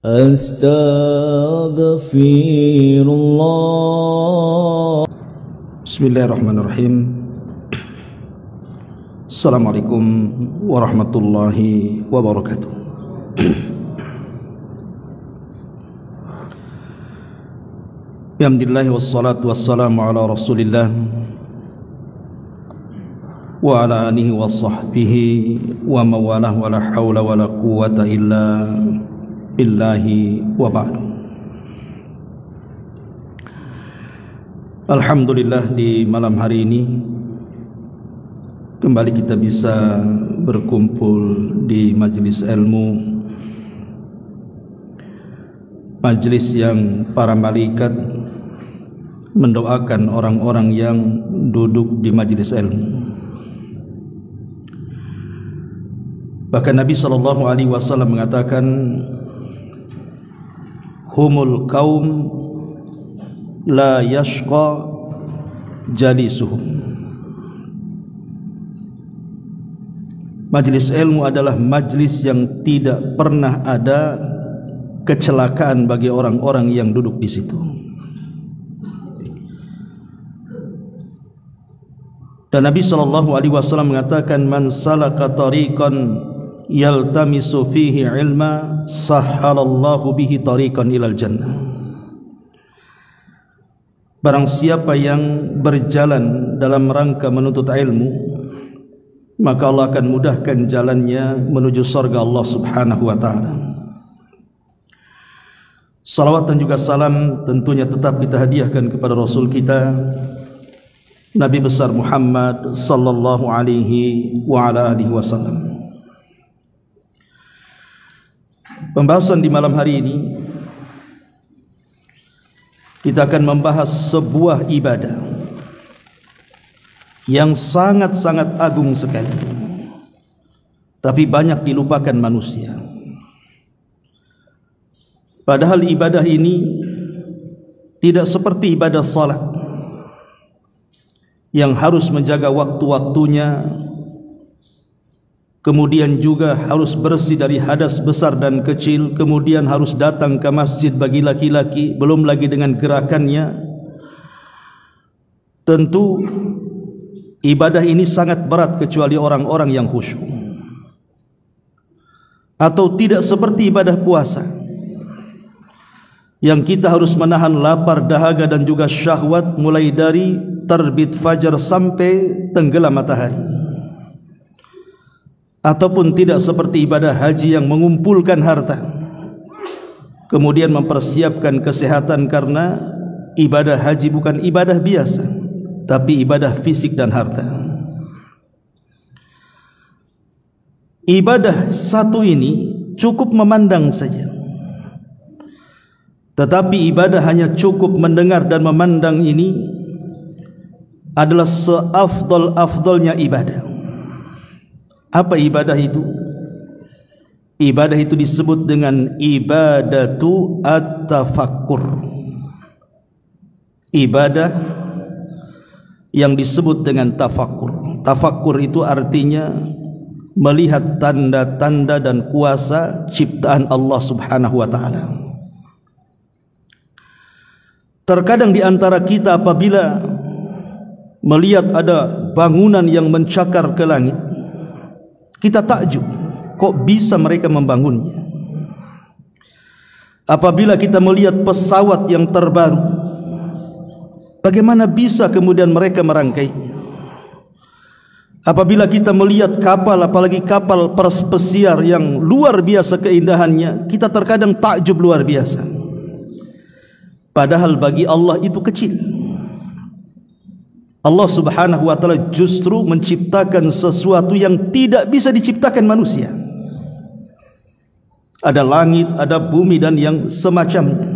Astaghfirullah. Bismillahirrahmanirrahim. Assalamualaikum warahmatullahi wabarakatuh. Alhamdulillah wassalatu wassalamu ala Rasulillah wa ala alihi wa sahbihi wa mawalah wa la hawla wa la quwwata illa billahi wa ba'du. Alhamdulillah, di malam hari ini kembali kita bisa berkumpul di majelis ilmu, majelis yang para malaikat mendoakan orang-orang yang duduk di majelis ilmu. Bahkan Nabi SAW mengatakan, humul kaum la yashqa jalisuhum. Majlis ilmu adalah majlis yang tidak pernah ada kecelakaan bagi orang-orang yang duduk di situ. Dan Nabi SAW mengatakan, man salaka tariqan yaltamisu fihi ilma sahhalallahu bihi tariqan ilal jannah. Barang siapa yang berjalan dalam rangka menuntut ilmu, maka Allah akan mudahkan jalannya menuju surga Allah Subhanahu wa taala. Salawat dan juga salam tentunya tetap kita hadiahkan kepada Rasul kita, Nabi besar Muhammad sallallahu alaihi wa ala alihi wasallam. Pembahasan di malam hari ini kita akan membahas sebuah ibadah yang sangat-sangat agung sekali, tapi banyak dilupakan manusia. Padahal ibadah ini tidak seperti ibadah salat yang harus menjaga waktu-waktunya, kemudian juga harus bersih dari hadas besar dan kecil, kemudian harus datang ke masjid bagi laki-laki, belum lagi dengan gerakannya. Tentu ibadah ini sangat berat kecuali orang-orang yang khusyuk. Atau tidak seperti ibadah puasa yang kita harus menahan lapar, dahaga dan juga syahwat mulai dari terbit fajar sampai tenggelam matahari. Ataupun tidak seperti ibadah haji yang mengumpulkan harta, kemudian mempersiapkan kesehatan, karena ibadah haji bukan ibadah biasa, tapi ibadah fisik dan harta. Ibadah satu ini cukup memandang saja, tetapi ibadah hanya cukup mendengar dan memandang ini adalah seafdol-afdolnya ibadah. Apa ibadah itu? Ibadah itu disebut dengan ibadatu at-tafakkur. Ibadah yang disebut dengan tafakkur. Tafakkur itu artinya melihat tanda-tanda dan kuasa ciptaan Allah Subhanahu wa taala. Terkadang di antara kita apabila melihat ada bangunan yang mencakar ke langit, kita takjub, kok bisa mereka membangunnya. Apabila kita melihat pesawat yang terbaru, bagaimana bisa kemudian mereka merangkainya. Apabila kita melihat kapal, apalagi kapal pesiar yang luar biasa keindahannya, kita terkadang takjub luar biasa. Padahal bagi Allah itu kecil. Allah Subhanahu wa taala justru menciptakan sesuatu yang tidak bisa diciptakan manusia. Ada langit, ada bumi dan yang semacamnya.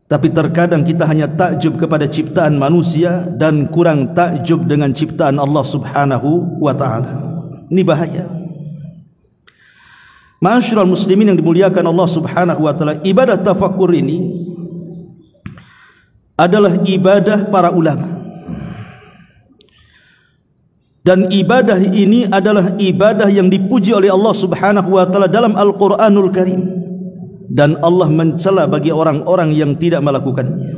Tapi terkadang kita hanya takjub kepada ciptaan manusia dan kurang takjub dengan ciptaan Allah Subhanahu wa taala. Ini bahaya. Ma'asyiral muslimin yang dimuliakan Allah Subhanahu wa taala, ibadah tafakkur ini adalah ibadah para ulama. Dan ibadah ini adalah ibadah yang dipuji oleh Allah Subhanahu wa taala dalam Al-Qur'anul Karim. dan Allah mencela bagi orang-orang yang tidak melakukannya.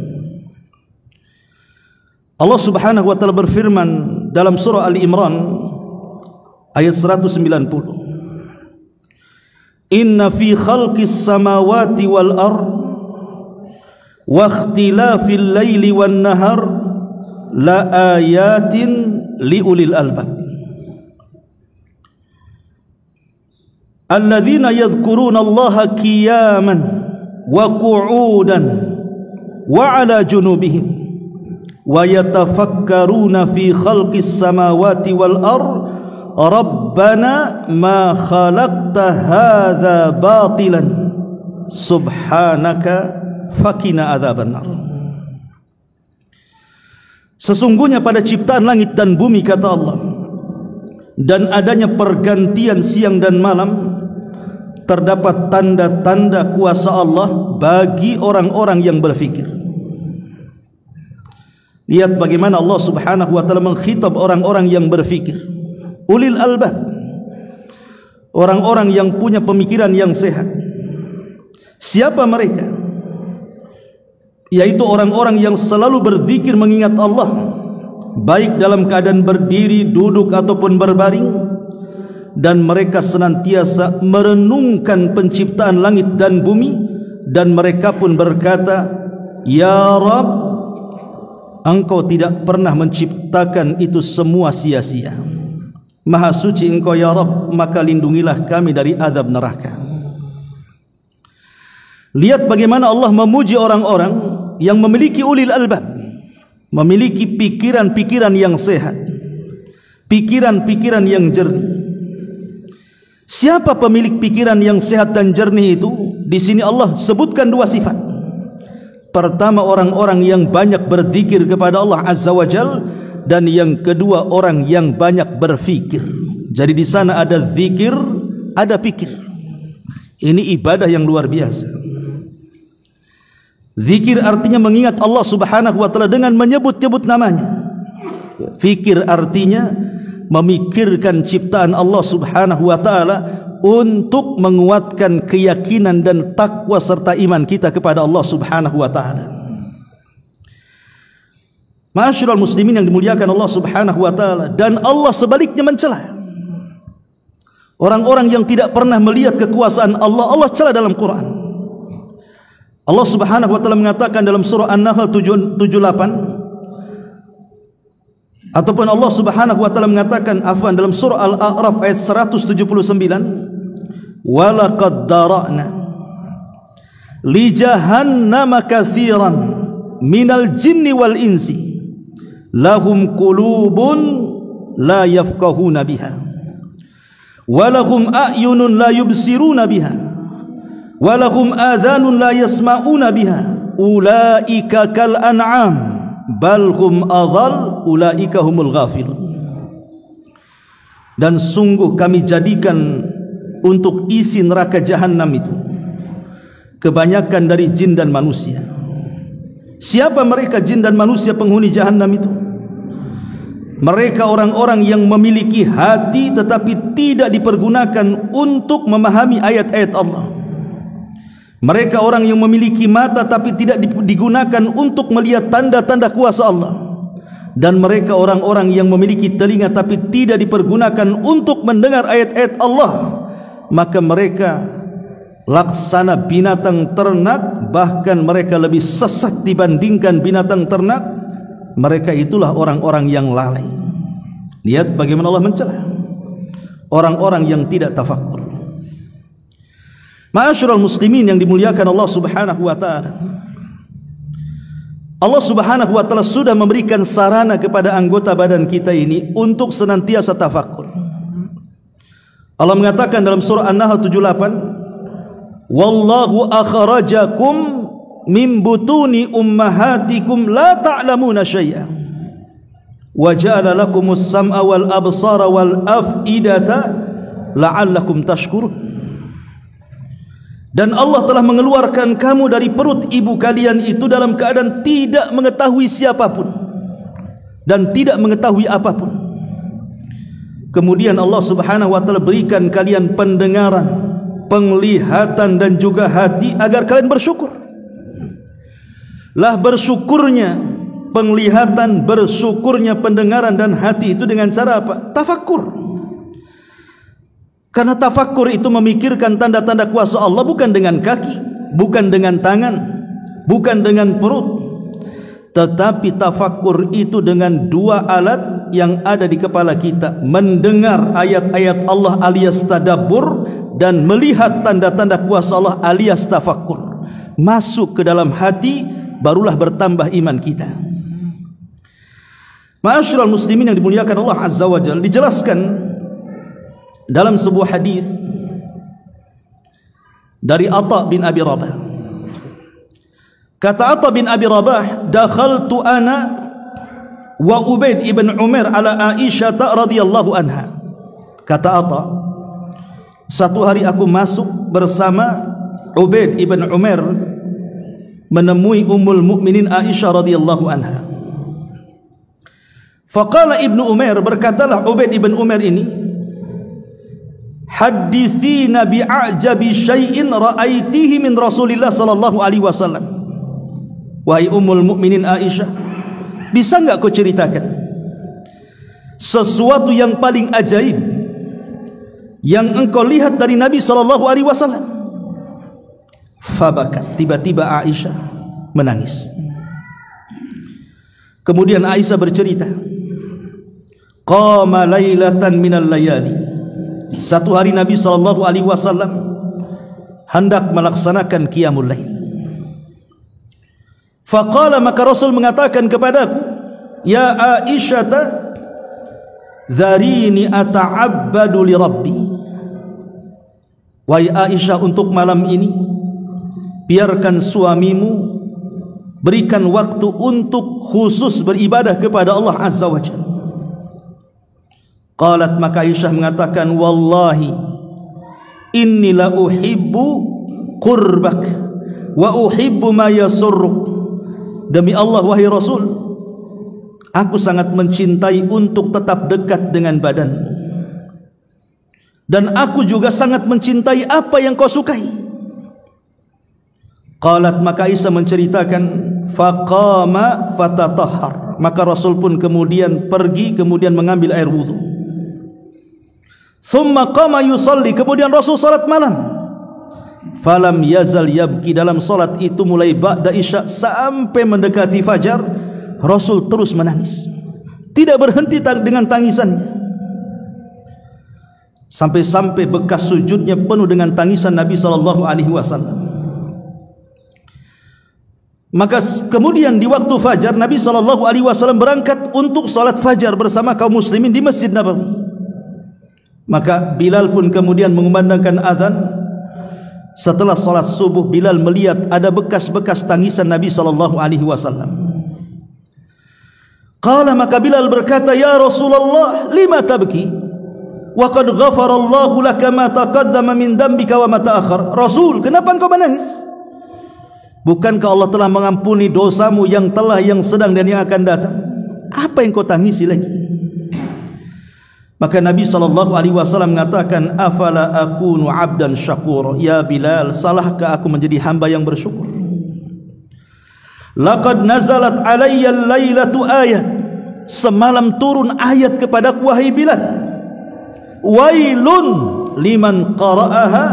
Allah Subhanahu wa taala berfirman dalam surah Al-Imran ayat 190, Inna fi khalqis samawati wal ard wa ikhtilafil laili wan nahar la ayatin liulil albab alladzina yadhkuruna Allaha qiyaman wa qu'udan wa ala junubihim wa yatafakkaruna fi khalqis samawati wal ard Rabbana ma khalaqta hadza batilan subhanaka fakina adzabannar. Sesungguhnya pada ciptaan langit dan bumi, kata Allah, dan adanya pergantian siang dan malam, terdapat tanda-tanda kuasa Allah bagi orang-orang yang berfikir. Lihat bagaimana Allah Subhanahu wa taala mengkhitab orang-orang yang berfikir, ulil albab, orang-orang yang punya pemikiran yang sehat. Siapa mereka? Yaitu orang-orang yang selalu berzikir mengingat Allah, baik dalam keadaan berdiri, duduk ataupun berbaring, dan mereka senantiasa merenungkan penciptaan langit dan bumi, dan mereka pun berkata, Ya Rabb, Engkau tidak pernah menciptakan itu semua sia-sia. Maha suci Engkau ya Rabb, maka lindungilah kami dari azab neraka. Lihat bagaimana Allah memuji orang-orang yang memiliki ulil albab, memiliki pikiran-pikiran yang sehat, pikiran-pikiran yang jernih. Siapa pemilik pikiran yang sehat dan jernih itu? Di sini Allah sebutkan dua sifat. Pertama, orang-orang yang banyak berzikir kepada Allah Azza wa Jal, dan yang kedua, orang yang banyak berfikir. Jadi di sana ada zikir, ada pikir. Ini ibadah yang luar biasa. Zikir artinya mengingat Allah Subhanahu wa taala dengan menyebut-nyebut namanya. Fikir artinya memikirkan ciptaan Allah Subhanahu wa taala untuk menguatkan keyakinan dan takwa serta iman kita kepada Allah Subhanahu wa taala. Ma'asyiral muslimin yang dimuliakan Allah Subhanahu wa taala, dan Allah sebaliknya mencela orang-orang yang tidak pernah melihat kekuasaan Allah. Allah cela dalam Quran. Allah Subhanahu wa taala mengatakan dalam surah An-Nahl 78, ataupun Allah Subhanahu wa taala mengatakan dalam surah Al-A'raf ayat 179, walaqad dara'na li jahannama katsiran minal jinni wal insi lahum qulubun la yafqahuna biha wa lahum a'yunun la yubsiruna biha wa lahum adhanun la yasma'una biha ulaika kal an'am bal hum adhal ulaika humul ghafilun. Dan sungguh kami jadikan untuk isi neraka jahanam itu kebanyakan dari jin dan manusia. Siapa mereka jin dan manusia penghuni jahanam itu? Mereka orang-orang yang memiliki hati tetapi tidak dipergunakan untuk memahami ayat-ayat Allah. Mereka orang yang memiliki mata tapi tidak digunakan untuk melihat tanda-tanda kuasa Allah. Dan mereka orang-orang yang memiliki telinga tapi tidak dipergunakan untuk mendengar ayat-ayat Allah. Maka mereka laksana binatang ternak, bahkan mereka lebih sesat dibandingkan binatang ternak. Mereka itulah orang-orang yang lalai. Lihat bagaimana Allah mencela orang-orang yang tidak tafakkur. Ma'asyiral muslimin yang dimuliakan Allah Subhanahu wa taala, Allah Subhanahu wa taala sudah memberikan sarana kepada anggota badan kita ini untuk senantiasa tafakkur. Allah mengatakan dalam surah An-Nahl 78, wallahu akhrajakum min butuni ummahatikum la ta'lamuna syai'an wa ja'ala lakumus sam'a wal absara wal af'idata la'allakum tashkurun. Dan Allah telah mengeluarkan kamu dari perut ibu kalian itu dalam keadaan tidak mengetahui siapapun dan tidak mengetahui apapun. Kemudian Allah Subhanahu wa taala berikan kalian pendengaran, penglihatan dan juga hati agar kalian bersyukur. Lah bersyukurnya penglihatan, bersyukurnya pendengaran dan hati itu dengan cara apa? Tafakkur. Karena tafakkur itu memikirkan tanda-tanda kuasa Allah bukan dengan kaki, bukan dengan tangan, bukan dengan perut, tetapi tafakkur itu dengan dua alat yang ada di kepala kita, mendengar ayat-ayat Allah alias tadabbur, dan melihat tanda-tanda kuasa Allah alias tafakkur. Masuk ke dalam hati, barulah bertambah iman kita. Ma'asyiral muslimin yang dimuliakan Allah Azza wa Jalla, dijelaskan dalam sebuah hadis dari Atha bin Abi Rabah. Kata Atha bin Abi Rabah, dakhaltu ana wa Ubaid ibn Umar ala Aisyah radhiyallahu anha. Kata Atha, satu hari aku masuk bersama Ubaid ibn Umar menemui Ummul Mukminin Aisyah radhiyallahu anha. Faqala Ibnu Umar, berkatalah Ubaid ibn Umar ini, hadithina bi'ajabi syai'in ra'aitihi min Rasulillah sallallahu alaihi wasallam. Wahai Ummul Mukminin Aisyah, bisa enggak kau ceritakan sesuatu yang paling ajaib yang engkau lihat dari Nabi sallallahu alaihi wasallam? Fabakat, tiba-tiba Aisyah menangis. Kemudian Aisyah bercerita, qama lailatan minal layali, satu hari Nabi sallallahu alaihi wasallam hendak melaksanakan qiyamul lail. Faqala, maka Rasul mengatakan kepadaku, ya Aisyah, dharini ata'abbadu li Rabbi. Wahai Aisyah, untuk malam ini biarkan suamimu berikan waktu untuk khusus beribadah kepada Allah Azza wa Jalla. Qalat, maka Aisyah mengatakan, wallahi inni la uhibbu qurbak wa uhibbu ma yasurruk. Demi Allah wahai Rasul, aku sangat mencintai untuk tetap dekat dengan badanmu, dan aku juga sangat mencintai apa yang kau sukai. Qalat, maka Aisyah menceritakan, faqama fatatahhar, maka Rasul pun kemudian pergi, kemudian mengambil air wudu. Thumma qama yusalli, kemudian Rasul salat malam. Falam yazal yabki, dalam salat itu mulai ba'da isya sampai mendekati fajar, Rasul terus menangis, tidak berhenti dengan tangisannya, sampai-sampai bekas sujudnya penuh dengan tangisan Nabi sallallahu alaihi wasallam. Maka kemudian di waktu fajar Nabi sallallahu alaihi wasallam berangkat untuk salat fajar bersama kaum muslimin di Masjid Nabawi. Maka Bilal pun kemudian mengumandangkan azan. Setelah salat subuh, Bilal melihat ada bekas-bekas tangisan Nabi sallallahu alaihi wasallam. Qala, maka Bilal berkata, ya Rasulullah, lima tabki wa qad ghafara Allahu laka ma taqaddama min dhanbika wa ma ta'akhkhar. Rasul, kenapa engkau menangis? Bukankah Allah telah mengampuni dosamu yang telah, yang sedang, dan yang akan datang? Apa yang kau tangisi lagi? Maka Nabi SAW mengatakan, afala akunu abdan syakur. Ya Bilal, salahkah aku menjadi hamba yang bersyukur? Laqad nazalat alayya al-lailatu ayat, semalam turun ayat kepadaku wahai Bilal. Wailun liman qara'aha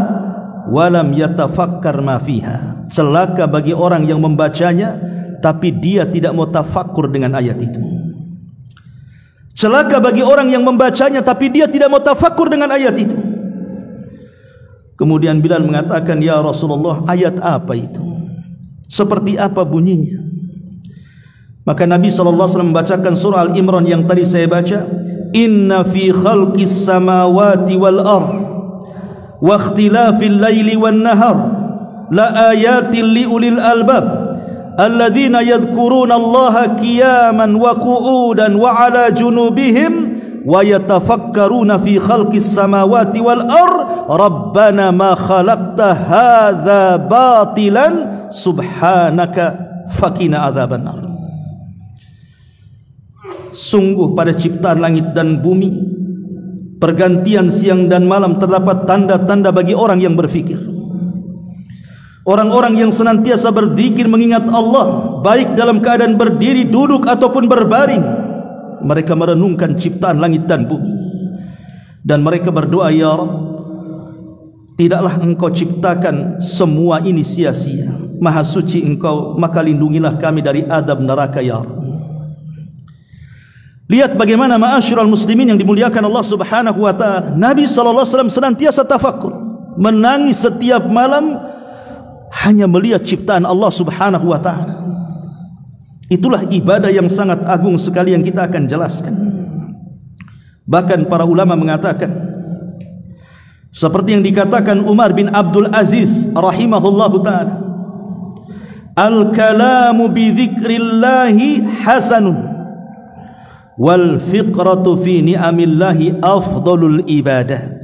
walam yatafakkar ma fiha. Celaka bagi orang yang membacanya tapi dia tidak mau tafakkur dengan ayat itu. Celaka bagi orang yang membacanya tapi dia tidak mau tafakkur dengan ayat itu. Kemudian Bilal mengatakan, ya Rasulullah, ayat apa itu? Seperti apa bunyinya? Maka Nabi SAW membacakan surah Al-Imran yang tadi saya baca, inna fi khalqis samawati wal ardh wa ikhtilafil laili wan nahar la ayatin li ulil albab alladzina yadhkuruna Allaha qiyaman wa qu'udan wa ala junubihim wa yatafakkaruna fi khalqis samawati wal ardh rabbana ma khalaqta hadza batilan subhanaka faqina adzaban nar. Sungguh pada ciptaan langit dan bumi pergantian siang dan malam terdapat tanda-tanda bagi orang yang berfikir. Orang-orang yang senantiasa berzikir mengingat Allah, baik dalam keadaan berdiri, duduk ataupun berbaring, mereka merenungkan ciptaan langit dan bumi, dan mereka berdoa, ya Rabb, tidaklah Engkau ciptakan semua ini sia-sia. Maha suci Engkau, maka lindungilah kami dari azab neraka, ya Rabb. Lihat bagaimana ma'asyiral muslimin yang dimuliakan Allah Subhanahu wa taala. Nabi sallallahu alaihi wasallam senantiasa tafakkur, menangis setiap malam hanya melihat ciptaan Allah Subhanahu wa taala. Itulah ibadah yang sangat agung sekali yang kita akan jelaskan. Bahkan para ulama mengatakan, seperti yang dikatakan Umar bin Abdul Aziz rahimahullahu taala, al-kalamu bi dzikrillahi hasanun wal fiqratu fi ni'amillahi afdalul ibadah.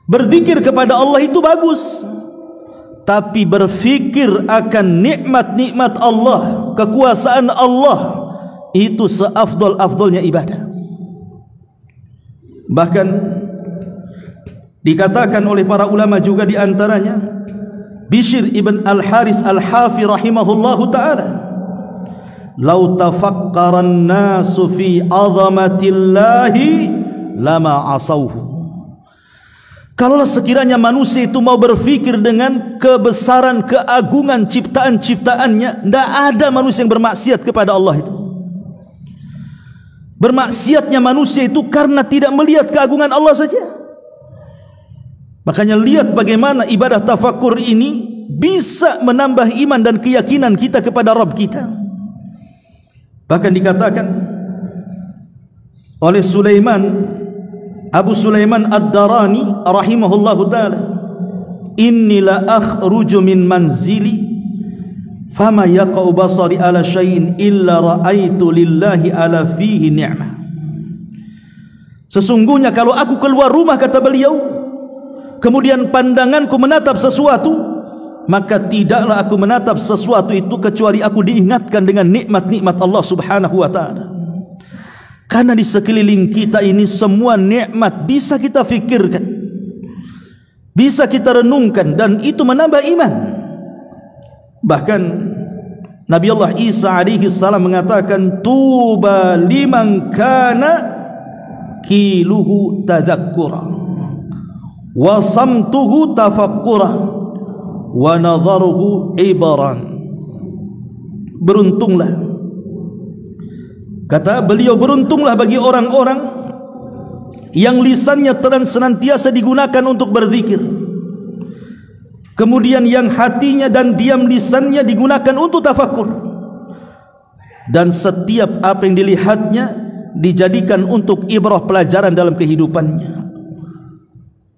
Berzikir kepada Allah itu bagus, tapi berfikir akan nikmat-nikmat Allah, kekuasaan Allah, itu seafdal-afdalnya ibadah. Bahkan dikatakan oleh para ulama juga, di antaranya Bishr ibn al-Haris al-Hafi rahimahullahu ta'ala, lau tafakkaran nasu fi azamatillahi lama asauhu. Kalaulah sekiranya manusia itu mau berfikir dengan kebesaran, keagungan ciptaan-ciptaannya, tidak ada manusia yang bermaksiat kepada Allah itu. Bermaksiatnya manusia itu karena tidak melihat keagungan Allah saja. Makanya lihat bagaimana ibadah tafakur ini bisa menambah iman dan keyakinan kita kepada Rabb kita. Bahkan dikatakan oleh Abu Sulaiman Ad-Darani rahimahullahu ta'ala, inni la akhruju min manzili fama yaqa'u basari ala syai'in illa ra'aitu lillahi ala fihi ni'mah. Sesungguhnya kalau aku keluar rumah, kata beliau, kemudian pandanganku menatap sesuatu, maka tidaklah aku menatap sesuatu itu kecuali aku diingatkan dengan nikmat-nikmat Allah Subhanahu wa ta'ala. Karena di sekeliling kita ini semua nikmat bisa kita fikirkan, bisa kita renungkan, dan itu menambah iman. Bahkan Nabi Allah Isa alaihi salam mengatakan, tuba liman kana kiluhu tadhakkura wa samtuhu tafakkura wa nadharuhu ibaran. Beruntunglah, kata beliau, beruntunglah bagi orang-orang yang lisannya senantiasa digunakan untuk berzikir, kemudian yang hatinya dan diam lisannya digunakan untuk tafakur, dan setiap apa yang dilihatnya dijadikan untuk ibrah, pelajaran dalam kehidupannya.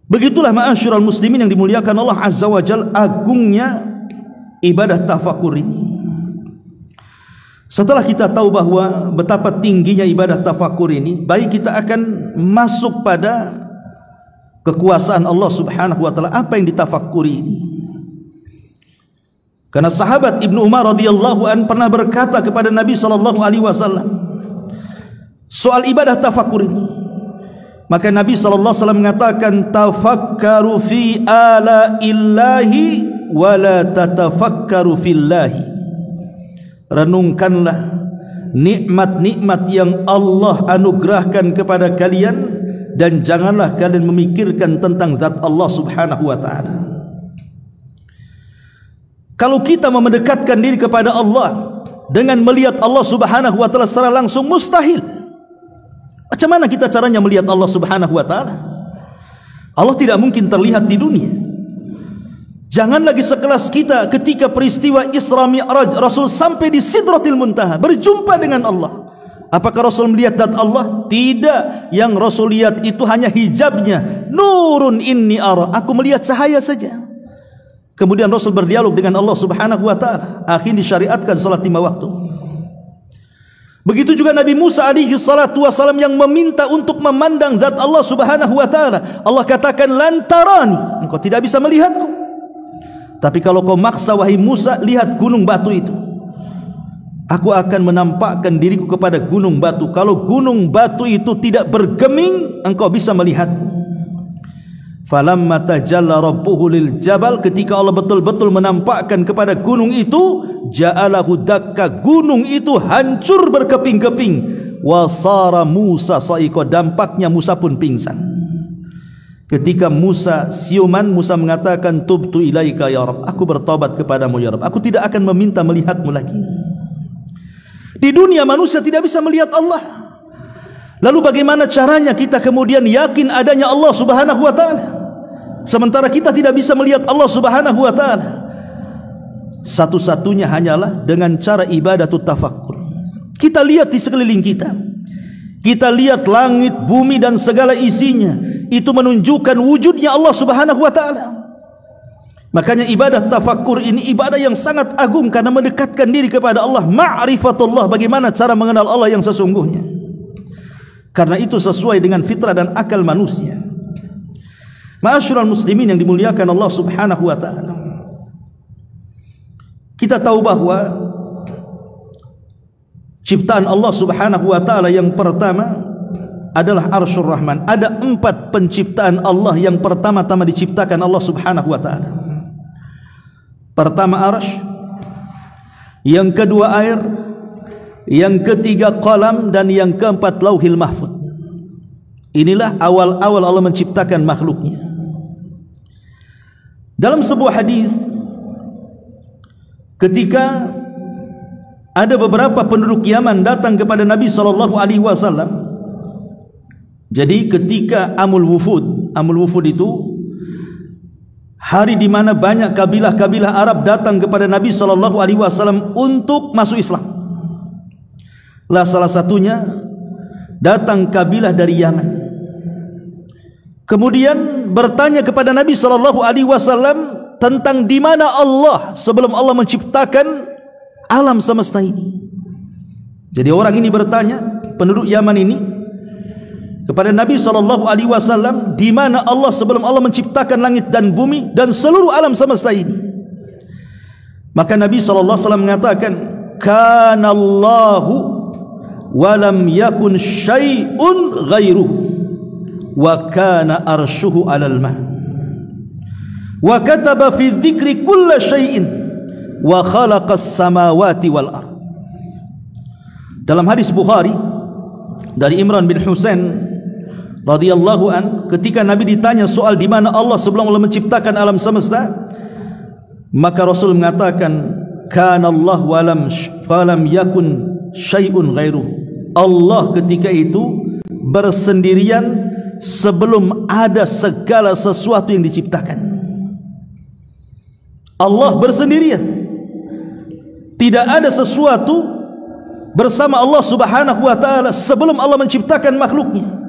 Begitulah ma'asyiral muslimin yang dimuliakan Allah Azza wa Jalla, agungnya ibadah tafakur ini. Setelah kita tahu bahwa betapa tingginya ibadah tafakur ini, baik kita akan masuk pada kekuasaan Allah Subhanahu wa taala. Apa yang ditafakuri ini? Karena sahabat Ibnu Umar radhiyallahu an pernah berkata kepada Nabi sallallahu alaihi wasallam soal ibadah tafakur ini. Maka Nabi sallallahu alaihi wasallam mengatakan, tafakkaru fi ala illahi wa la tatafakkaru fillahi. Renungkanlah nikmat-nikmat yang Allah anugerahkan kepada kalian, dan janganlah kalian memikirkan tentang zat Allah Subhanahu wa ta'ala. Kalau kita mendekatkan diri kepada Allah dengan melihat Allah Subhanahu wa ta'ala secara langsung, mustahil. Macam mana kita caranya melihat Allah Subhanahu wa ta'ala? Allah tidak mungkin terlihat di dunia. Jangan lagi sekelas kita ketika peristiwa Isra Mi'raj, Rasul sampai di Sidratil Muntaha, berjumpa dengan Allah. Apakah Rasul melihat zat Allah? Tidak. Yang Rasul lihat itu hanya hijabnya. Nurun inni ara, aku melihat cahaya saja. Kemudian Rasul berdialog dengan Allah Subhanahu wa ta'ala. Akhirnya disyariatkan salat 5 waktu. Begitu juga Nabi Musa alaihi salatu wasalam yang meminta untuk memandang zat Allah Subhanahu wa ta'ala. Allah katakan, lantarani, engkau tidak bisa melihatku. Tapi kalau kau maksa wahai Musa, lihat gunung batu itu. aku akan menampakkan diriku kepada gunung batu. Kalau gunung batu itu tidak bergeming, engkau bisa melihatku. Falamma tajalla rabbuhu lil jabal, ketika Allah betul-betul menampakkan kepada gunung itu, ja'alahu dakka, gunung itu hancur berkeping-keping. Wa sara Musa sa'iqa, dampaknya Musa pun pingsan. Ketika Musa siuman, Musa mengatakan, tubtu ilaika ya Rabb, aku bertobat kepadamu ya Rabb, aku tidak akan meminta melihatmu lagi. Di dunia manusia tidak bisa melihat Allah. Lalu bagaimana caranya kita kemudian yakin adanya Allah Subhanahu wa taala, sementara kita tidak bisa melihat Allah Subhanahu wa taala? Satu-satunya hanyalah dengan cara ibadatut tafakkur. Kita lihat di sekeliling kita. Kita lihat langit, bumi dan segala isinya. Itu menunjukkan wujudnya Allah Subhanahu wa taala. Makanya ibadah tafakkur ini ibadah yang sangat agung karena mendekatkan diri kepada Allah, ma'rifatullah, bagaimana cara mengenal Allah yang sesungguhnya. Karena itu sesuai dengan fitrah dan akal manusia. Ma'asyiral muslimin yang dimuliakan Allah Subhanahu wa taala. Kita tahu bahwa ciptaan Allah Subhanahu wa taala yang pertama adalah Arsyur Rahman. Ada 4 penciptaan Allah yang pertama-tama diciptakan Allah Subhanahu wa taala. Pertama arsy, yang kedua air, yang ketiga qalam, dan yang keempat lauhil mahfud. Inilah awal-awal Allah menciptakan makhluknya. Dalam sebuah hadis, ketika ada beberapa penduduk Yaman datang kepada Nabi SAW. Jadi ketika Amul Wufud itu hari di mana banyak kabilah-kabilah Arab datang kepada Nabi SAW untuk masuk Islam. Lah salah satunya datang kabilah dari Yaman. Kemudian bertanya kepada Nabi SAW tentang di mana Allah sebelum Allah menciptakan alam semesta ini. Jadi orang ini bertanya, penduduk Yaman ini, kepada Nabi SAW, di mana Allah sebelum Allah menciptakan langit dan bumi dan seluruh alam semesta ini. Maka Nabi SAW mengatakan, kanallahu walam yakun syai'un ghairuhu wa kana arshuhu alal ma wa kataba fi dzikri kulla syai'in wa khalaqas samawati wal ard. Dalam hadis Bukhari dari Imran bin Husain radhiyallahu an, ketika Nabi ditanya soal di mana Allah sebelum Allah menciptakan alam semesta, maka Rasul mengatakan, kana Allah walam yakun syai'un ghairuhu. Allah ketika itu bersendirian sebelum ada segala sesuatu yang diciptakan. Allah bersendirian, tidak ada sesuatu bersama Allah Subhanahu wa taala sebelum Allah menciptakan makhluknya.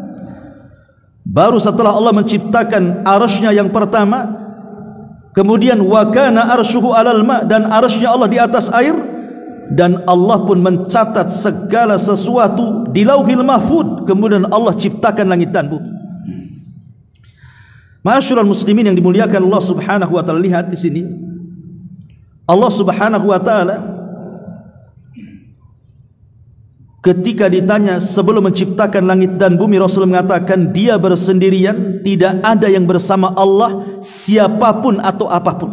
Baru setelah Allah menciptakan arsy-Nya yang pertama, kemudian wa kana arshuhu alal ma, dan arsy-Nya Allah di atas air, dan Allah pun mencatat segala sesuatu di Lauhil Mahfud. Kemudian Allah ciptakan langit dan bumi. Ma'asyiral muslimin yang dimuliakan Allah Subhanahu wa taala, lihat di sini Allah Subhanahu wa taala ketika ditanya sebelum menciptakan langit dan bumi, Rasul mengatakan dia bersendirian, tidak ada yang bersama Allah, siapapun atau apapun.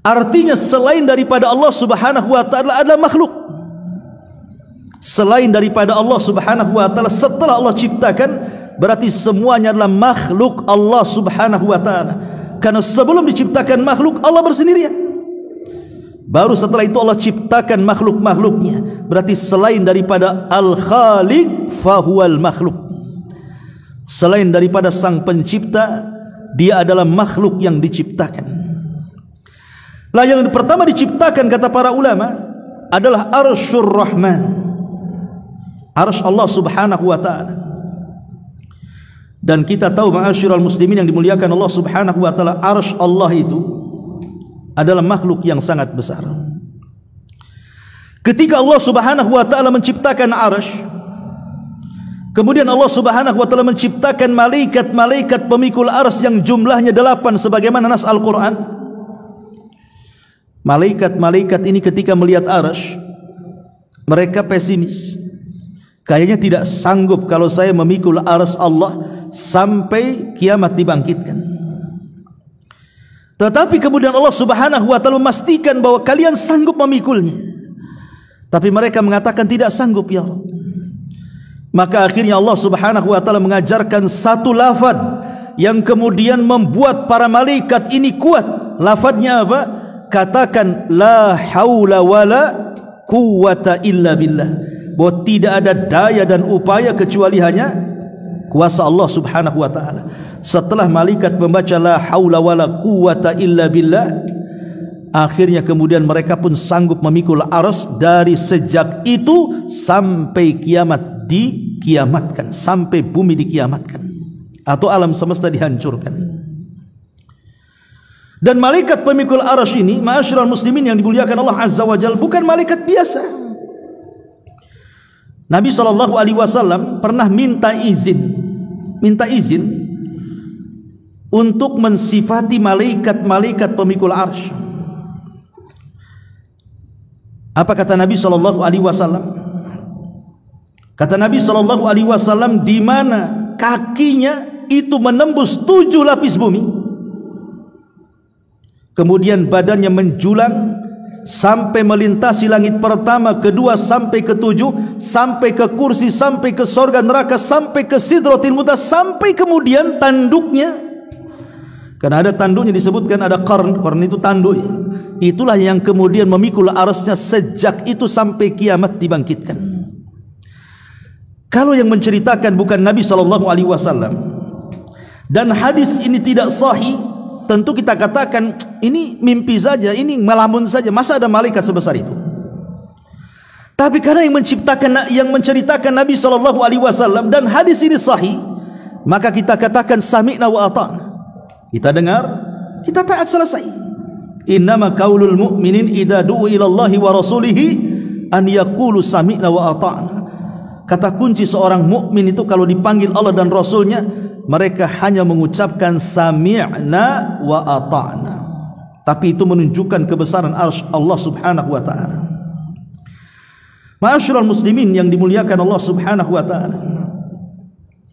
Artinya selain daripada Allah Subhanahu wa taala adalah makhluk. Selain daripada Allah Subhanahu wa taala, setelah Allah ciptakan, berarti semuanya adalah makhluk Allah Subhanahu wa taala. Karena sebelum diciptakan makhluk, Allah bersendirian. Baru setelah itu Allah ciptakan makhluk-makhluknya. Berarti selain daripada Al-Khaliq fahuwal makhluk. Selain daripada sang pencipta, dia adalah makhluk yang diciptakan. Lah yang pertama diciptakan, kata para ulama, adalah Arsyur Rahman, arsy Allah Subhanahu wa taala. Dan kita tahu ma'asyiral muslimin yang dimuliakan Allah Subhanahu wa taala, arsy Allah itu adalah makhluk yang sangat besar. Ketika Allah Subhanahu wa taala menciptakan arsy, kemudian Allah Subhanahu wa taala menciptakan malaikat-malaikat pemikul arsy yang jumlahnya 8 sebagaimana nas Al-Qur'an. Malaikat-malaikat ini ketika melihat arsy, mereka pesimis. Kayaknya tidak sanggup kalau saya memikul arsy Allah sampai kiamat dibangkitkan. Tetapi kemudian Allah Subhanahu wa taala memastikan bahwa kalian sanggup memikulnya. Tapi mereka mengatakan tidak sanggup ya Allah. Maka akhirnya Allah Subhanahu wa taala mengajarkan satu lafaz yang kemudian membuat para malaikat ini kuat. Lafaznya apa? Katakan la haula wala quwwata illa billah. Bahwa tidak ada daya dan upaya kecuali hanya kuasa Allah Subhanahu wa taala. Setelah malaikat membaca la haula wala quwwata illa billah, akhirnya kemudian mereka pun sanggup memikul arsy. Dari sejak itu sampai kiamat dikiamatkan, sampai bumi dikiamatkan atau alam semesta dihancurkan. Dan malaikat pemikul arsy ini, ma'asyiral muslimin yang dimuliakan Allah Azza wa Jalla, bukan malaikat biasa. Nabi SAW pernah minta izin untuk mensifati malaikat-malaikat pemikul arsy. Apa kata Nabi SAW? Kata Nabi SAW, di mana kakinya itu menembus 7 lapis bumi, kemudian badannya menjulang sampai melintasi langit pertama, kedua, sampai ke 7, sampai ke kursi, sampai ke sorga neraka, sampai ke sidratil muntaha, sampai kemudian tanduknya, karena ada tanduknya disebutkan ada qarn itu tanduk, itulah yang kemudian memikul arsy-nya sejak itu sampai kiamat dibangkitkan. Kalau yang menceritakan bukan Nabi SAW dan hadis ini tidak sahih, tentu kita katakan ini mimpi saja, ini melamun saja. Masa ada malaikat sebesar itu? Tapi karena yang menceritakan Nabi SAW dan hadis ini sahih, maka kita katakan sami'na wa ata'na. Kita dengar, kita taat, selesai. Innama qaulul mu'minin idza du'u ila Allahi wa rasulihi an yaqulu sami'na wa ata'na. Kata kunci seorang mukmin itu kalau dipanggil Allah dan Rasulnya, mereka hanya mengucapkan sami'na wa ata'na. Tapi itu menunjukkan kebesaran arsy Allah Subhanahu wa ta'ala. Ma'asyiral muslimin yang dimuliakan Allah Subhanahu wa ta'ala,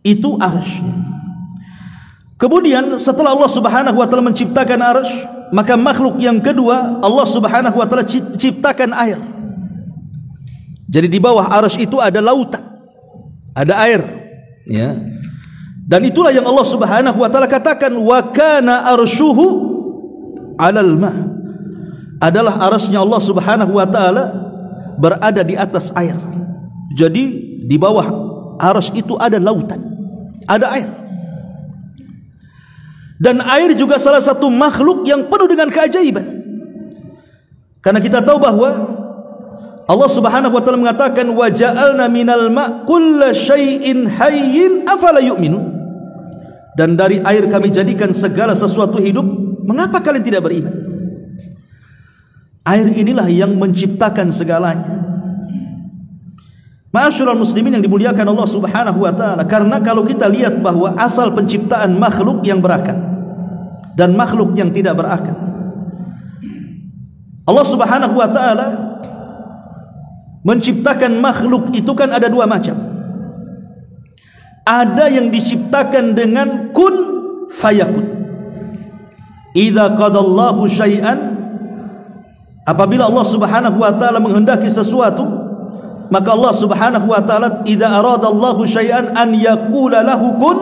itu arsy. Kemudian setelah Allah Subhanahu wa ta'ala menciptakan arsy, maka makhluk yang kedua Allah Subhanahu wa ta'ala ciptakan air. Jadi di bawah arsy itu ada lautan, ada air, ya. Dan itulah yang Allah Subhanahu wa taala katakan wa kana arsyuhu 'alal ma. Adalah arsy-nya Allah Subhanahu wa taala berada di atas air. Jadi di bawah arsy itu ada lautan, ada air. Dan air juga salah satu makhluk yang penuh dengan keajaiban. Karena kita tahu bahwa Allah Subhanahu wa taala mengatakan wa ja'alna minal ma' kulla syai'in hayyin afala yu'minun. Dan dari air kami jadikan segala sesuatu hidup, mengapa kalian tidak beriman? Air inilah yang menciptakan segalanya. Ma'asyiral muslimin yang dimuliakan Allah Subhanahu wa taala, karena kalau kita lihat bahwa asal penciptaan makhluk yang berakal dan makhluk yang tidak berakal, Allah Subhanahu wa taala menciptakan makhluk itu kan ada dua macam. Ada yang diciptakan dengan kun fayakun. Idza qadallahu syai'an, apabila Allah Subhanahu wa taala menghendaki sesuatu, maka Allah Subhanahu wa taala idza aradallahu syai'an an yaqula lahu kun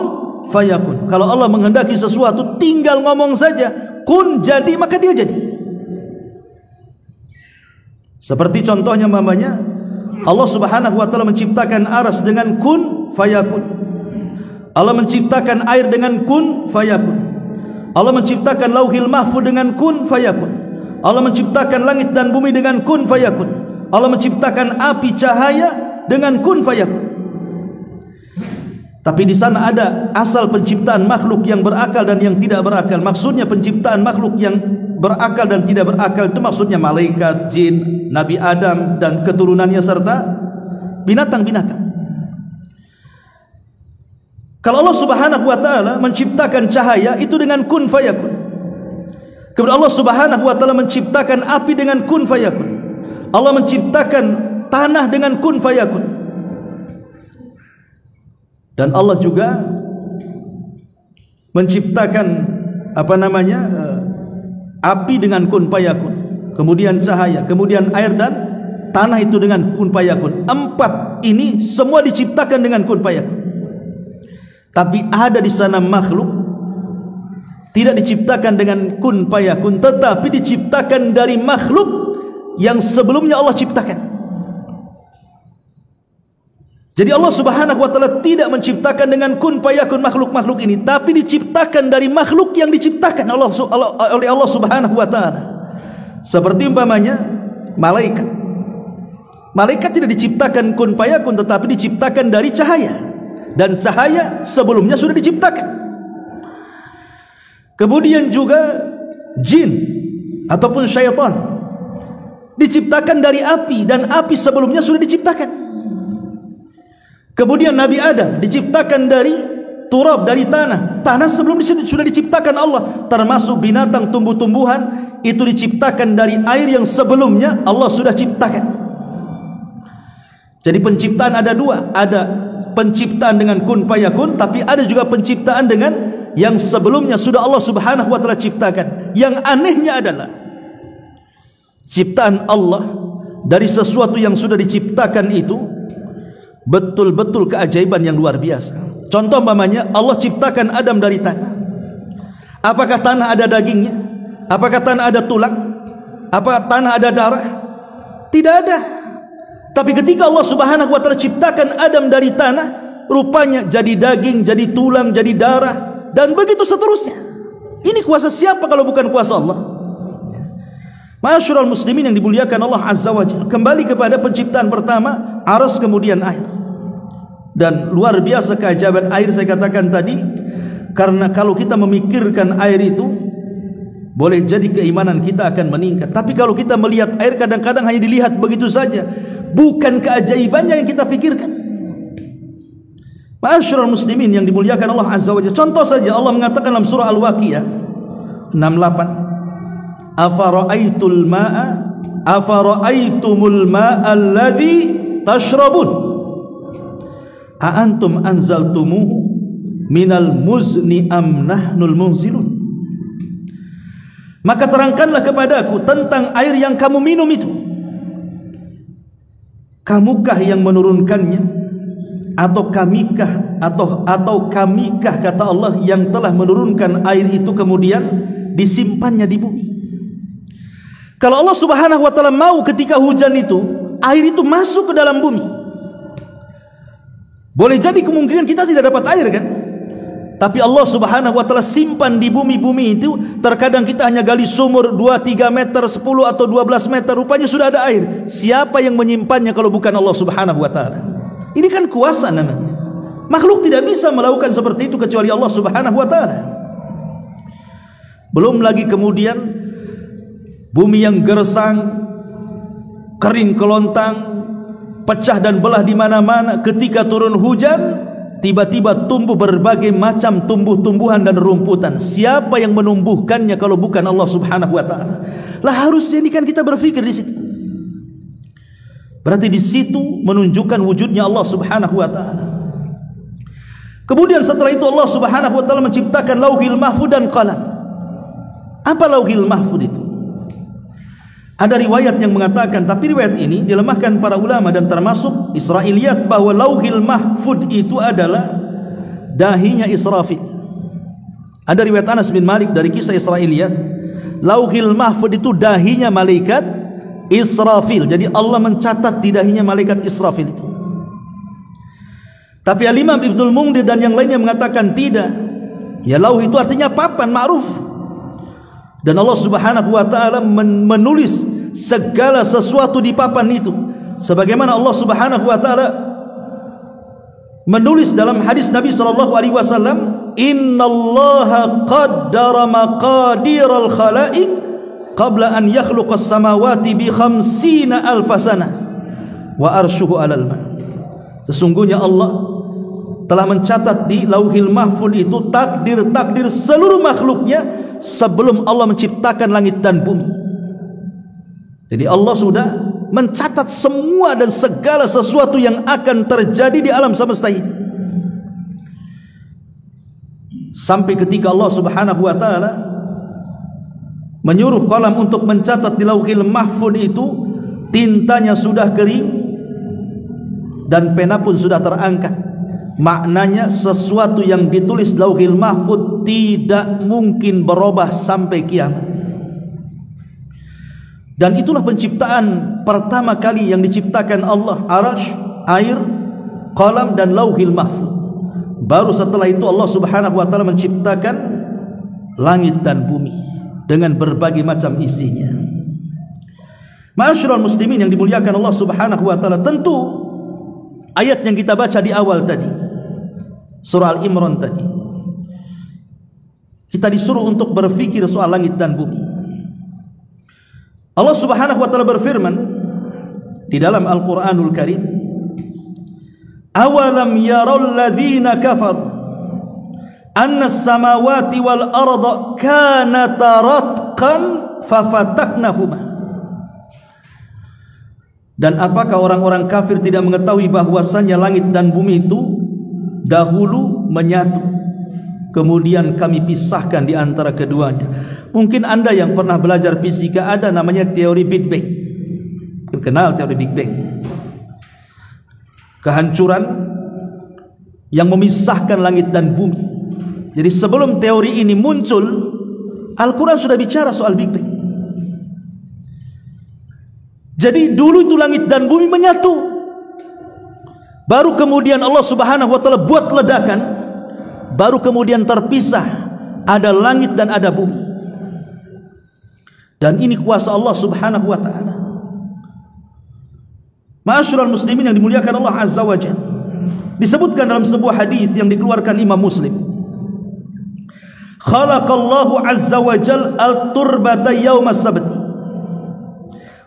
fayakun. Kalau Allah menghendaki sesuatu, tinggal ngomong saja kun, jadi, maka dia jadi. Seperti contohnya mamanya Allah Subhanahu wa taala menciptakan arsy dengan kun fayakun. Allah menciptakan air dengan kun fayakun. Allah menciptakan lauhil mahfuz dengan kun fayakun. Allah menciptakan langit dan bumi dengan kun fayakun. Allah menciptakan api cahaya dengan kun fayakun. Tapi di sana ada asal penciptaan makhluk yang berakal dan yang tidak berakal. Maksudnya penciptaan makhluk yang berakal dan tidak berakal itu maksudnya malaikat, jin, Nabi Adam dan keturunannya serta binatang-binatang. Kalau Allah Subhanahu wa taala menciptakan cahaya itu dengan kun fayakun. Kemudian Allah Subhanahu wa taala menciptakan api dengan kun fayakun. Allah menciptakan tanah dengan kun fayakun. Dan Allah juga menciptakan api dengan kun fayakun, kemudian cahaya, kemudian air dan tanah itu dengan kun fayakun. 4 ini semua diciptakan dengan kun fayakun. Tapi ada di sana makhluk tidak diciptakan dengan kun fayakun, tetapi diciptakan dari makhluk yang sebelumnya Allah ciptakan. Jadi Allah Subhanahu wa taala tidak menciptakan dengan kun fayakun makhluk-makhluk ini, tapi diciptakan dari makhluk yang diciptakan oleh Allah Subhanahu wa taala. Seperti umpamanya malaikat. Malaikat tidak diciptakan kun fayakun, tetapi diciptakan dari cahaya, dan cahaya sebelumnya sudah diciptakan. Kemudian juga jin ataupun syaitan diciptakan dari api, dan api sebelumnya sudah diciptakan. Kemudian Nabi Adam diciptakan dari turab, dari tanah. Tanah sebelum sudah diciptakan Allah. Termasuk binatang, tumbuh-tumbuhan itu diciptakan dari air yang sebelumnya Allah sudah ciptakan. Jadi penciptaan ada 2. Ada penciptaan dengan kun fayakun, tapi ada juga penciptaan dengan yang sebelumnya sudah Allah Subhanahu wa taala ciptakan. Yang anehnya adalah ciptaan Allah dari sesuatu yang sudah diciptakan itu betul-betul keajaiban yang luar biasa. Contoh umpamanya Allah ciptakan Adam dari tanah. Apakah tanah ada dagingnya? Apakah tanah ada tulang? Apakah tanah ada darah? Tidak ada. Tapi ketika Allah Subhanahu wa taala ciptakan Adam dari tanah, rupanya jadi daging, jadi tulang, jadi darah, dan begitu seterusnya. Ini kuasa siapa kalau bukan kuasa Allah? Ma'asyiral muslimin yang dimuliakan Allah Azza wa Jalla, kembali kepada penciptaan pertama, aras kemudian air. Dan luar biasa keajaiban air, saya katakan tadi, karena kalau kita memikirkan air itu, boleh jadi keimanan kita akan meningkat. Tapi kalau kita melihat air, kadang-kadang hanya dilihat begitu saja, bukan keajaibannya yang kita pikirkan. Ma'asyiral muslimin yang dimuliakan Allah Azza wa Jalla, contoh saja Allah mengatakan dalam surah Al-Waqiah 68, afara'aitul ma'a afara'aitumul ma'a alladhi tashrabun a'antum anzaltumuhu minal muzni am nahnul munzilun. Maka terangkanlah kepadaku tentang air yang kamu minum itu. Kamukah yang menurunkannya, atau kamikah atau kamikah, kata Allah, yang telah menurunkan air itu kemudian disimpannya di bumi. Kalau Allah Subhanahu wa taala mau ketika hujan itu air itu masuk ke dalam bumi, boleh jadi kemungkinan kita tidak dapat air kan? Tapi Allah Subhanahu wa taala simpan di bumi-bumi itu. Terkadang kita hanya gali sumur 2-3 meter, 10 atau 12 meter, rupanya sudah ada air. Siapa yang menyimpannya kalau bukan Allah Subhanahu wa taala? Ini kan kuasa namanya. Makhluk tidak bisa melakukan seperti itu kecuali Allah Subhanahu wa taala. Belum lagi kemudian bumi yang gersang, kering kelontang, pecah dan belah di mana-mana. Ketika turun hujan, tiba-tiba tumbuh berbagai macam tumbuh-tumbuhan dan rumputan. Siapa yang menumbuhkannya kalau bukan Allah Subhanahu wa taala? Lah harusnya ini kan kita berpikir di situ. Berarti di situ menunjukkan wujudnya Allah Subhanahu wa taala. Kemudian setelah itu Allah Subhanahu wa taala menciptakan Lauhil Mahfuz dan Qalam. Apa Lauhil Mahfuz itu? Ada riwayat yang mengatakan, tapi riwayat ini dilemahkan para ulama dan termasuk Israiliyat, bahwa Lauhil Mahfuz itu adalah dahinya Israfil. Ada riwayat Anas bin Malik dari kisah Israiliyat, Lauhil Mahfuz itu dahinya malaikat Israfil. Jadi Allah mencatat di dahinya malaikat Israfil itu. Tapi Al-Imam Ibnul Mundir dan yang lainnya mengatakan tidak. Ya, lauh itu artinya papan, ma'ruf. Dan Allah Subhanahu wa taala menulis segala sesuatu di papan itu, sebagaimana Allah Subhanahu wa taala menulis dalam hadis Nabi sallallahu alaihi wasallam, innallaha qaddara maqadiral khalaiq qabla an yakhluqas samawati bi 50,000 sana wa arshuhu 'alal ma. Sesungguhnya Allah telah mencatat di Lauhil Mahfuz itu takdir-takdir seluruh makhluknya sebelum Allah menciptakan langit dan bumi. Jadi Allah sudah mencatat semua dan segala sesuatu yang akan terjadi di alam semesta ini. Sampai ketika Allah Subhanahu wa taala menyuruh qalam untuk mencatat di Lauhil Mahfuz itu, tintanya sudah kering dan pena pun sudah terangkat. Maknanya sesuatu yang ditulis Lauhil Mahfuz tidak mungkin berubah sampai kiamat. Dan itulah penciptaan pertama kali yang diciptakan Allah, Arasy, air, qalam dan Lauhil Mahfuz. Baru setelah itu Allah Subhanahu wa taala menciptakan langit dan bumi dengan berbagai macam isinya. Ma'asyiral muslimin yang dimuliakan Allah Subhanahu wa taala, tentu ayat yang kita baca di awal tadi, surah Al-Imran tadi, kita disuruh untuk berfikir soal langit dan bumi. Allah Subhanahu wa taala berfirman di dalam Al-Qur'anul Karim, awalam yaral ladzina kafaru anna as-samawati wal arda kanata ratqan fafataknahuma. Dan apakah orang-orang kafir tidak mengetahui bahwasanya langit dan bumi itu dahulu menyatu, kemudian kami pisahkan di antara keduanya. Mungkin Anda yang pernah belajar fisika, ada namanya teori Big Bang. Kenal teori Big Bang? Kehancuran yang memisahkan langit dan bumi. Jadi sebelum teori ini muncul, Al-Quran sudah bicara soal Big Bang. Jadi dulu itu langit dan bumi menyatu. Baru kemudian Allah Subhanahu wa taala buat ledakan, baru kemudian terpisah, ada langit dan ada bumi. Dan ini kuasa Allah Subhanahu wa taala. Ma'asyiral muslimin yang dimuliakan Allah Azza wa Jalla, disebutkan dalam sebuah hadis yang dikeluarkan Imam Muslim, khalaqallahu azza wa jalla al-turbata yawma as-sabt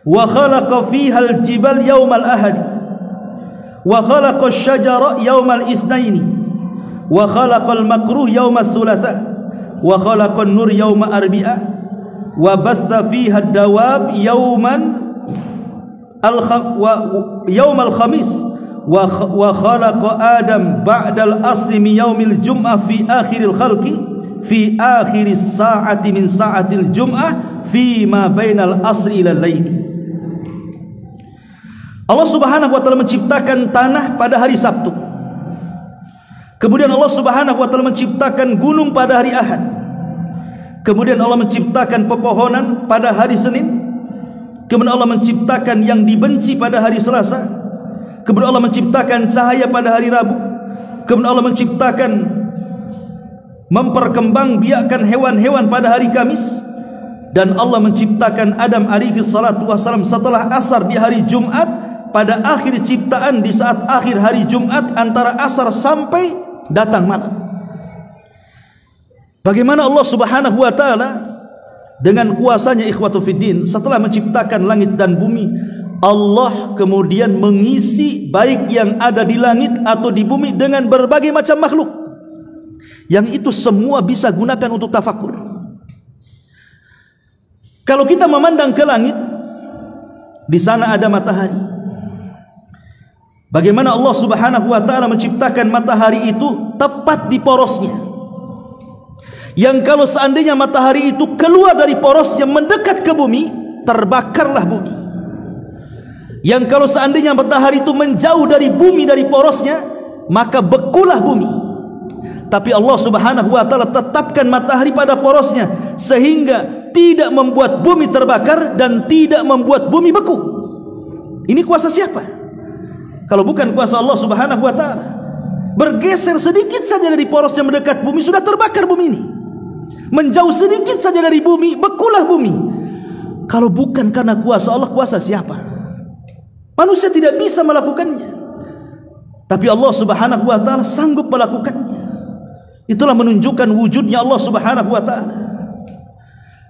wa khalaqa fiha al-jibal yawma al-ahad wa khalaqa asy-syajara yawma al-itsnain wa khalaqa al-makruh yawma ats-tsulatsa wa khalaqa an-nur yawma arbi'a wa batha fiha ad-dawab yawman yawma al-khamis wa khalaqa adam ba'da al-asri min yawmil jum'ah fi akhiril khalqi fi akhiris sa'ati min sa'atil jum'ah fi ma bainal asri ila al-lail. Allah Subhanahu wa taala menciptakan tanah pada hari Sabtu. Kemudian Allah Subhanahu wa taala menciptakan gunung pada hari Ahad. Kemudian Allah menciptakan pepohonan pada hari Senin. Kemudian Allah menciptakan yang dibenci pada hari Selasa. Kemudian Allah menciptakan cahaya pada hari Rabu. Kemudian Allah menciptakan, memperkembangbiakkan hewan-hewan pada hari Kamis. Dan Allah menciptakan Adam alaihi salatu wassalam setelah asar di hari Jumat. Pada akhir ciptaan, di saat akhir hari Jumat antara asar sampai datang malam. Bagaimana Allah Subhanahu wa taala dengan kuasanya, ikhwatu fiddin, setelah menciptakan langit dan bumi, Allah kemudian mengisi baik yang ada di langit atau di bumi dengan berbagai macam makhluk, yang itu semua bisa gunakan untuk tafakur. Kalau kita memandang ke langit, di sana ada matahari. Bagaimana Allah Subhanahu wa taala menciptakan matahari itu tepat di porosnya, yang kalau seandainya matahari itu keluar dari porosnya mendekat ke bumi, terbakarlah bumi. Yang kalau seandainya matahari itu menjauh dari bumi, dari porosnya, maka bekulah bumi. Tapi Allah Subhanahu wa taala tetapkan matahari pada porosnya, sehingga tidak membuat bumi terbakar dan tidak membuat bumi beku. Ini kuasa siapa? Kalau bukan kuasa Allah Subhanahu wa taala. Bergeser sedikit saja dari porosnya mendekat bumi, sudah terbakar bumi ini. Menjauh sedikit saja dari bumi, bekulah bumi. Kalau bukan karena kuasa Allah, kuasa siapa? Manusia tidak bisa melakukannya, tapi Allah Subhanahu wa taala sanggup melakukannya. Itulah menunjukkan wujudnya Allah Subhanahu wa taala.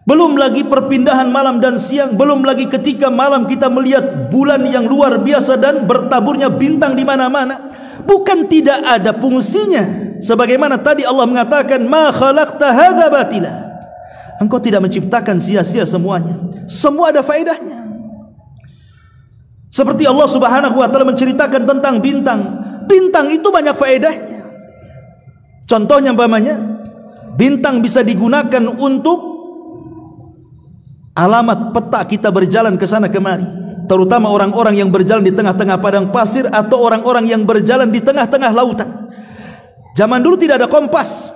Belum lagi perpindahan malam dan siang, belum lagi ketika malam kita melihat bulan yang luar biasa dan bertaburnya bintang di mana-mana. Bukan tidak ada fungsinya, sebagaimana tadi Allah mengatakan, ma khalaqta hadza batila, Engkau tidak menciptakan sia-sia semuanya. Semua ada faedahnya. Seperti Allah Subhanahu wa taala menceritakan tentang bintang. Bintang itu banyak faedahnya. Contohnya umpamanya, bintang bisa digunakan untuk alamat peta kita berjalan ke sana kemari, terutama orang-orang yang berjalan di tengah-tengah padang pasir atau orang-orang yang berjalan di tengah-tengah lautan. Zaman dulu tidak ada kompas,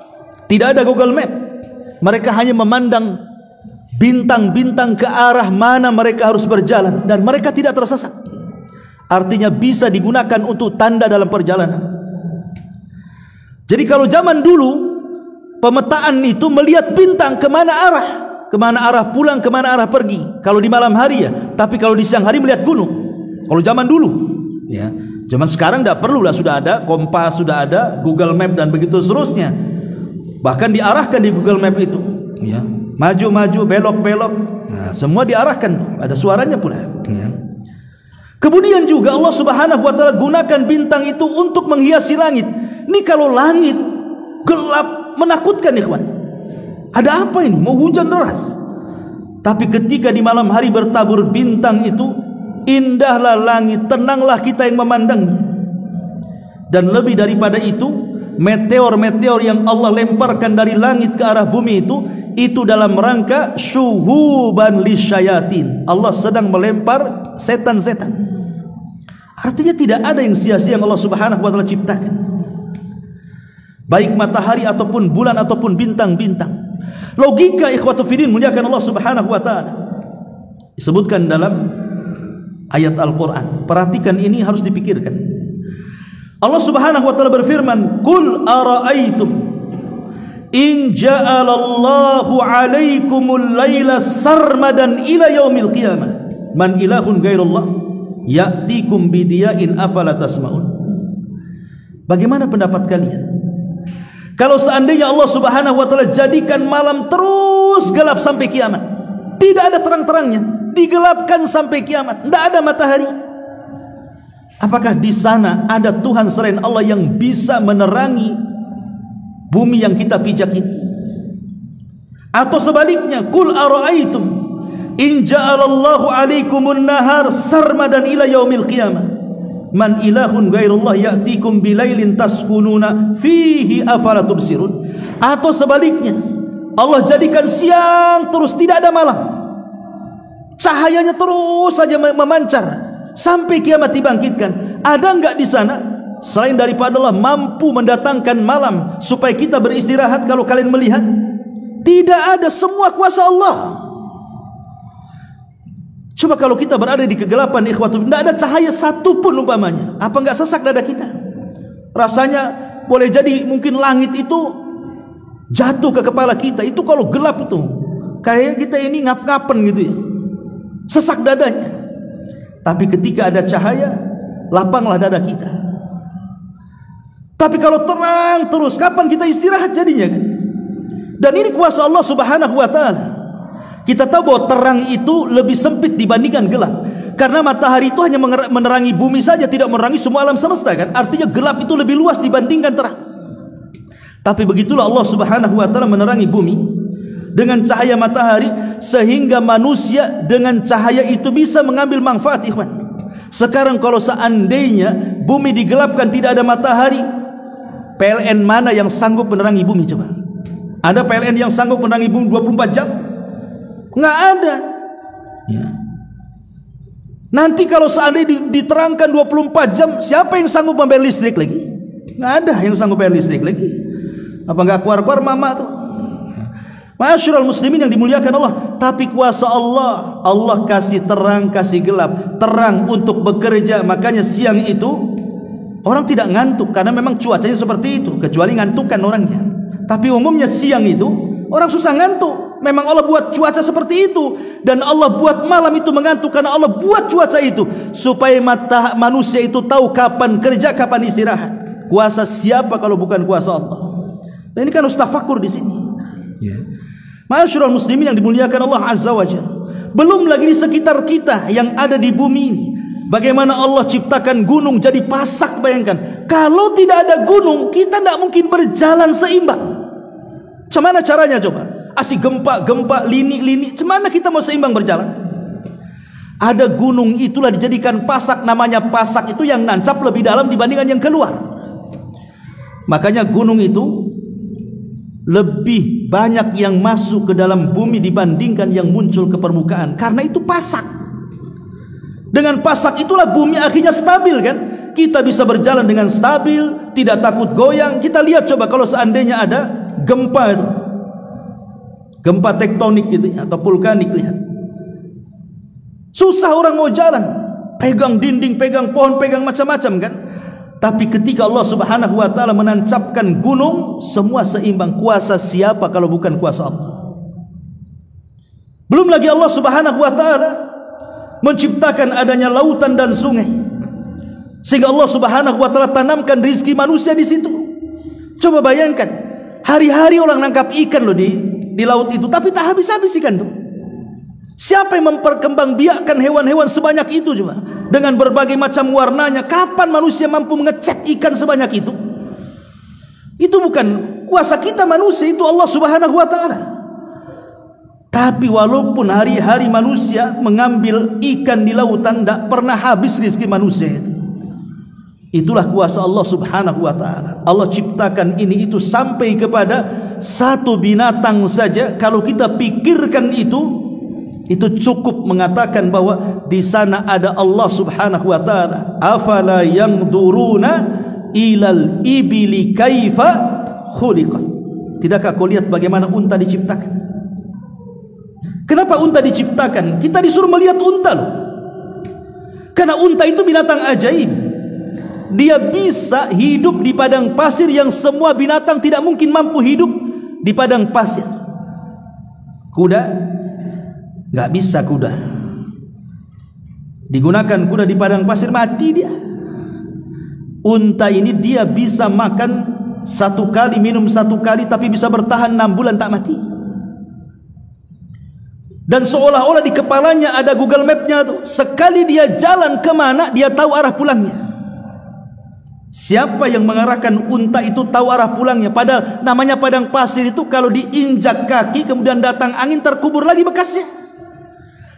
tidak ada Google Map. Mereka hanya memandang bintang-bintang ke arah mana mereka harus berjalan dan mereka tidak tersesat. Artinya bisa digunakan untuk tanda dalam perjalanan. Jadi kalau zaman dulu pemetaan itu melihat bintang kemana arah pulang, kemana arah pergi. Kalau di malam hari ya, tapi kalau di siang hari melihat gunung. Kalau zaman dulu, ya. Zaman sekarang tidak perlu lah, sudah ada kompas, sudah ada Google Map dan begitu seterusnya. Bahkan diarahkan di Google Map itu, ya. Maju, belok. Nah, semua diarahkan tuh, ada suaranya pula. Ya. Kemudian juga Allah Subhanahu wa taala gunakan bintang itu untuk menghiasi langit. Ini kalau langit gelap menakutkan, ikhwan. Ada apa ini? Mau hujan deras. Tapi ketika di malam hari bertabur bintang itu, indahlah langit, tenanglah kita yang memandangnya. Dan lebih daripada itu, meteor-meteor yang Allah lemparkan dari langit ke arah bumi itu dalam rangka syuhuban lisyayatin. Allah sedang melempar setan-setan. Artinya tidak ada yang sia-sia yang Allah Subhanahu wa taala ciptakan. Baik matahari ataupun bulan ataupun bintang-bintang. Logika ikhwatu fiddin muliakan Allah Subhanahu wa taala disebutkan dalam ayat Al-Qur'an. Perhatikan, ini harus dipikirkan. Allah Subhanahu wa taala berfirman, "Qul ara'aitum in ja'alallahu 'alaikumul laila sarmadan ila yaumil qiyamah man ilahun ghairullah ya'tikum bidiya'in afala tasma'un." Bagaimana pendapat kalian kalau seandainya Allah Subhanahu wa taala jadikan malam terus gelap sampai kiamat, tidak ada terang-terangnya, digelapkan sampai kiamat, tidak ada matahari? Apakah di sana ada Tuhan selain Allah yang bisa menerangi bumi yang kita pijak ini? Atau sebaliknya, qul ara'aitum in ja'alallahu 'alaikumun nahar sarmadan ila yaumil qiyamah man ilahun ghairullah ya'tikum bilailin taskununa fihi afala tubsirun. Atau sebaliknya, Allah jadikan siang terus tidak ada malam, cahayanya terus saja memancar sampai kiamat dibangkitkan. Ada enggak di sana selain daripada Allah mampu mendatangkan malam supaya kita beristirahat kalau kalian melihat? Tidak ada, semua kuasa Allah. Coba kalau kita berada di kegelapan, ikhwatu, tidak ada cahaya satu pun umpamanya, apa enggak sesak dada kita? Rasanya boleh jadi mungkin langit itu jatuh ke kepala kita. Itu kalau gelap itu kayak kita ini ngap-ngapen gitu ya, sesak dadanya. Tapi ketika ada cahaya, lapanglah dada kita. Tapi kalau terang terus, kapan kita istirahat jadinya kan? Dan ini kuasa Allah Subhanahu wa taala. Kita tahu bahwa terang itu lebih sempit dibandingkan gelap, karena matahari itu hanya menerangi bumi saja, tidak menerangi semua alam semesta kan. Artinya gelap itu lebih luas dibandingkan terang. Tapi begitulah Allah Subhanahu wa taala menerangi bumi dengan cahaya matahari, sehingga manusia dengan cahaya itu bisa mengambil manfaat, ikhwan. Sekarang kalau seandainya bumi digelapkan, tidak ada matahari, PLN mana yang sanggup menerangi bumi coba? Ada PLN yang sanggup menerangi bumi 24 jam? Nggak ada ya. Nanti kalau seandainya diterangkan 24 jam, siapa yang sanggup membayar listrik lagi? Nggak ada yang sanggup bayar listrik lagi. Apa nggak keluar-keluar mama tuh? Ma'asyiral muslimin yang dimuliakan Allah. Tapi kuasa Allah, Allah kasih terang, kasih gelap. Terang untuk bekerja, makanya siang itu orang tidak ngantuk, karena memang cuacanya seperti itu, kecuali ngantukkan orangnya. Tapi umumnya siang itu orang susah ngantuk. Memang Allah buat cuaca seperti itu, dan Allah buat malam itu mengantuk karena Allah buat cuaca itu supaya manusia itu tahu kapan kerja, kapan istirahat. Kuasa siapa kalau bukan kuasa Allah? Dan ini kan harus tafakur di sini. Ya. Ma'asyiral muslimin yang dimuliakan Allah Azza wa Jalla. Belum lagi di sekitar kita yang ada di bumi ini. Bagaimana Allah ciptakan gunung jadi pasak, bayangkan. Kalau tidak ada gunung, kita tidak mungkin berjalan seimbang. Bagaimana caranya coba? Asih gempa, lini, cemana kita mau seimbang berjalan? Ada gunung itulah dijadikan pasak, namanya pasak itu yang nancap lebih dalam dibandingkan yang keluar. Makanya gunung itu lebih banyak yang masuk ke dalam bumi dibandingkan yang muncul ke permukaan, karena itu pasak. Dengan pasak itulah bumi akhirnya stabil kan? Kita bisa berjalan dengan stabil, tidak takut goyang. Kita lihat coba kalau seandainya ada gempa itu, gempa tektonik gitu atau vulkanik, lihat. Susah orang mau jalan, pegang dinding, pegang pohon, pegang macam-macam kan? Tapi ketika Allah Subhanahu wa taala menancapkan gunung, semua seimbang. Kuasa siapa kalau bukan kuasa Allah? Belum lagi Allah Subhanahu wa taala menciptakan adanya lautan dan sungai, sehingga Allah Subhanahu wa taala tanamkan rizki manusia di situ. Coba bayangkan, hari-hari orang nangkap ikan loh di laut itu, tapi tak habis-habis ikan tuh. Siapa yang memperkembangbiakkan hewan-hewan sebanyak itu coba? Dengan berbagai macam warnanya. Kapan manusia mampu mengecek ikan sebanyak itu? Itu bukan kuasa kita manusia, itu Allah Subhanahu wa taala. Tapi walaupun hari-hari manusia mengambil ikan di lautan, tidak pernah habis rezeki manusia itu. Itulah kuasa Allah Subhanahu wa taala. Allah ciptakan ini itu sampai kepada satu binatang saja. Kalau kita pikirkan itu cukup mengatakan bahwa di sana ada Allah Subhanahu wa taala. Afala yanzuruna ilal ibili kaifa khuliqat. Tidakkah kau lihat bagaimana unta diciptakan? Kenapa unta diciptakan? Kita disuruh melihat unta loh. Karena unta itu binatang ajaib. Dia bisa hidup di padang pasir yang semua binatang tidak mungkin mampu hidup di padang pasir. Kuda nggak bisa, kuda digunakan kuda di padang pasir mati dia. Unta ini dia bisa makan satu kali, minum satu kali, tapi bisa bertahan 6 bulan tak mati. Dan seolah-olah di kepalanya ada Google Map-nya tuh. Sekali dia jalan kemana, dia tahu arah pulangnya. Siapa yang mengarahkan unta itu tahu arah pulangnya. Padahal namanya padang pasir itu kalau diinjak kaki kemudian datang angin terkubur lagi bekasnya.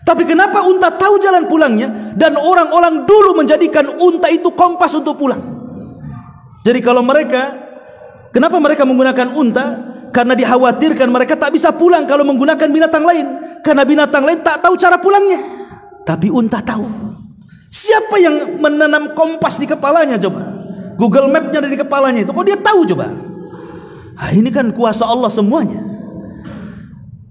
Tapi kenapa unta tahu jalan pulangnya? Dan orang-orang dulu menjadikan unta itu kompas untuk pulang. Jadi kalau kenapa mereka menggunakan unta? Karena dikhawatirkan mereka tak bisa pulang kalau menggunakan binatang lain. Karena binatang lain tak tahu cara pulangnya. Tapi unta tahu. Siapa yang menanam kompas di kepalanya coba? Google Map-nya ada di kepalanya itu. Kok dia tahu coba? Nah, ini kan kuasa Allah semuanya.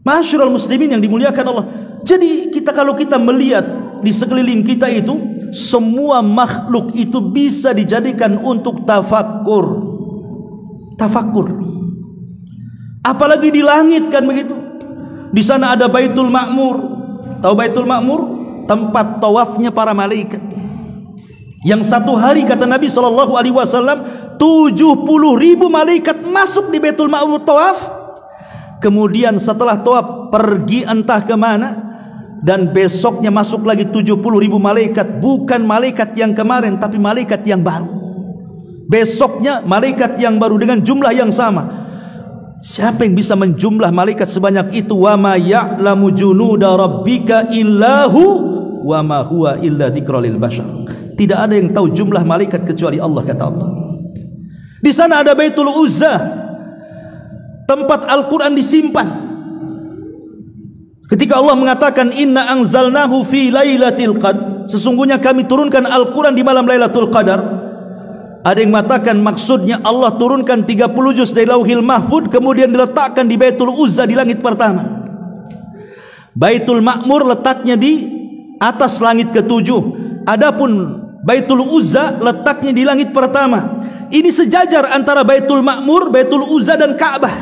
Ma'asyiral muslimin yang dimuliakan Allah. Jadi kalau kita melihat di sekeliling kita itu, semua makhluk itu bisa dijadikan untuk tafakkur. Tafakkur. Apalagi di langit kan begitu. Di sana ada Baitul Ma'mur. Tahu Baitul Ma'mur? Tempat tawafnya para malaikat. Yang satu hari kata Nabi SAW 70.000 malaikat masuk di Baitul Ma'mur tawaf. Kemudian setelah tawaf pergi entah kemana. Dan besoknya masuk lagi 70.000 malaikat. Bukan malaikat yang kemarin, tapi malaikat yang baru. Besoknya malaikat yang baru dengan jumlah yang sama. Siapa yang bisa menjumlah malaikat sebanyak itu? Wa ma ya'lamu junuda rabbika illahu wa ma huwa illa dzikra lil bashar. Tidak ada yang tahu jumlah malaikat kecuali Allah, kata Allah. Di sana ada Baitul Uzza, tempat Al-Quran disimpan. Ketika Allah mengatakan inna anzalnahu fi lailatul qadar, sesungguhnya kami turunkan Al-Quran di malam Lailatul Qadar. Ada yang mengatakan maksudnya Allah turunkan 30 juz dari Lauhil Mahfud kemudian diletakkan di Baitul Uzza di langit pertama. Baitul Ma'mur letaknya di atas langit ke-7. Adapun Baitul Uzza letaknya di langit pertama. Ini sejajar antara Baitul Ma'mur, Baitul Uzza dan Ka'bah.